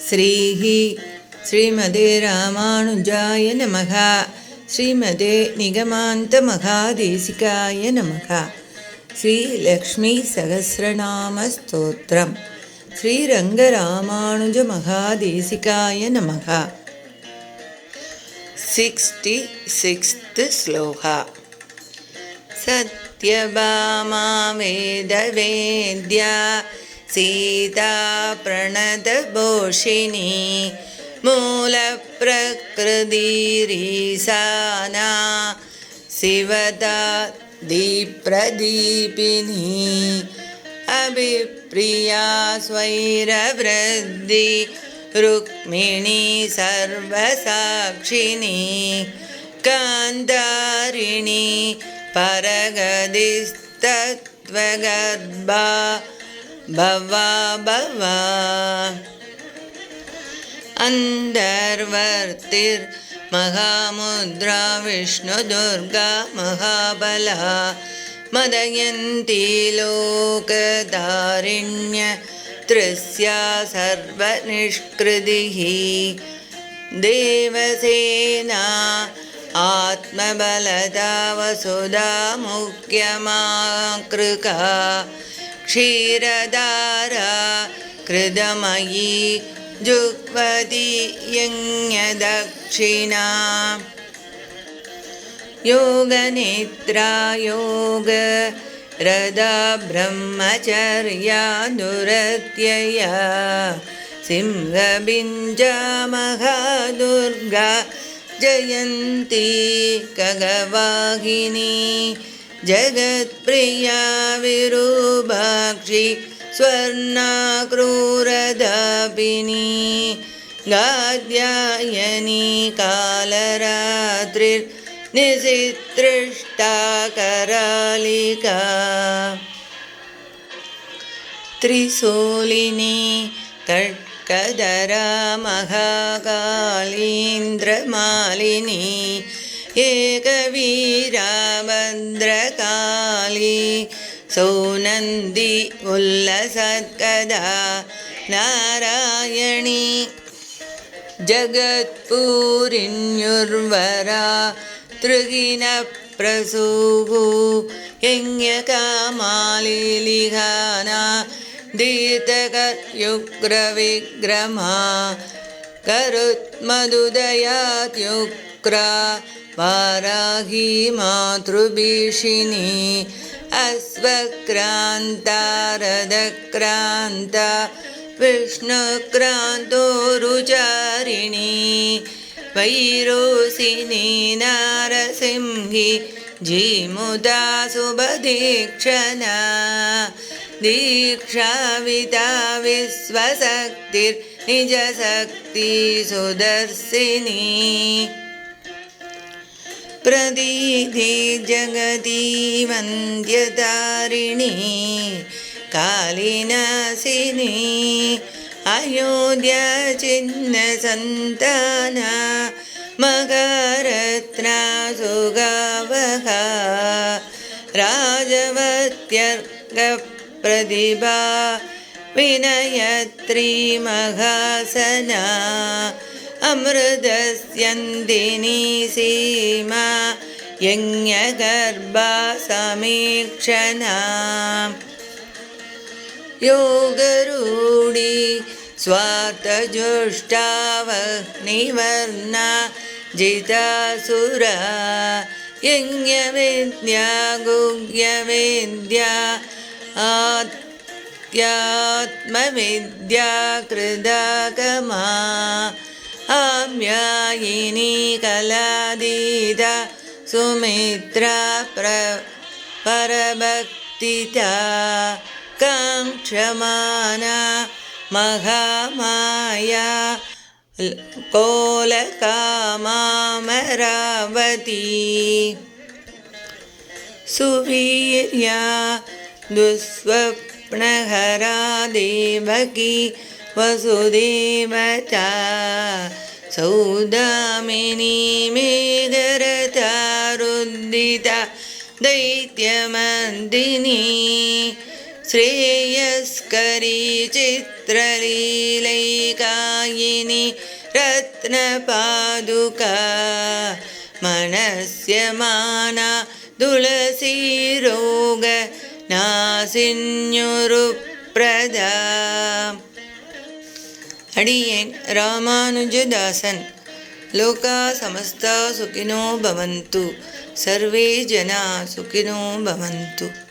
श्रीः श्रीमते रामानुजाय नमः। श्रीमते निगमान्तमहादेशिकाय नमः। श्रीलक्ष्मीसहस्रनामस्तोत्रम्। श्रीरङ्गरामानुजमहादेशिकाय नमः। 66th श्लोका। सत्यभामा वेदवेद्या सीता प्रणतपोषिणी मूलप्रकृतिरीशाना शिवता दीप्रदीपिनी अभिप्रिया स्वैरवृद्धि रुक्मिणी सर्वसाक्षिणी कान्तारिणी परगतिस्तत्त्वगर्भा भवा भवा अन्तर्वर्तिर्महामुद्रा विष्णुदुर्गा महाबला मदयन्ती लोकधारिण्य तृस्या सर्वनिष्कृतिः देवसेना आत्मबलदा वसुधा मुख्यमाकृका क्षीरधारा कृतमयी जुह्वति यज्ञदक्षिणा योगनिद्रा योगरदा ब्रह्मचर्या दुरत्यया सिंहबिञ्जा महादुर्गा जयन्ती खगवाहिनी जगत्प्रिया विरूपाक्षी स्वर्णाक्रूरदापिनी गाद्यायनी कालरात्रिर्निशितृष्टा करालिका त्रिशूलिनी कट्कधरा महाकालीन्द्रमालिनी एकवीरा भद्रकाली सौनन्दी उल्लसत्कदा नारायणी जगत्पूरिण्युर्वरा तृगिनप्रसूः यज्ञकामालिलिहाना दीर्घकर्युग्रविग्रमा करुत्मदुदयात्युग्रा वाराही मातृभीषिणी अश्वक्रान्ता रथक्रान्ता विष्णुक्रान्तोरुचारिणी वैरोसिनी नारसिंही जीमुदा शुभदीक्षणा दीक्षाविता विश्वशक्तिर्निजशक्ति सुदर्शिनी प्रदीधि जगती वन्द्यतारिणी कालिनाशिनी अयोध्या चिह्नसन्ताना मकरत्ना सुगावहा राजवत्यर्कप्रतिभा विनयत्री महासना अमृतस्यन्दिनी सीमा यज्ञगर्भा समीक्षणा योगरूढी स्वार्थजुष्टावह्निवर्णा जितासुरा यज्ञवेद्या गुह्यवेद्या आत्यात्मविद्या कृदागमा आम्यायिनी कलादीता सुमित्रा परभक्तिता काङ्क्षमाना महामाया कोलकामामरावती सुवीर्या दुःस्वप्नहरा देवकी वसुदेवता सौदामिनी मेघरतारुद्दिता दैत्यमर्दिनी श्रेयस्करी चित्रलीलैका दायिनी रत्नपादुका मनस्यमाना तुलसीरोग नासिन्युरुप्रदा. अडियेन् रामानुजदासन्. लोका समस्ता सुखिनो भवन्तु. सर्वे जना सुखिनो भवन्तु.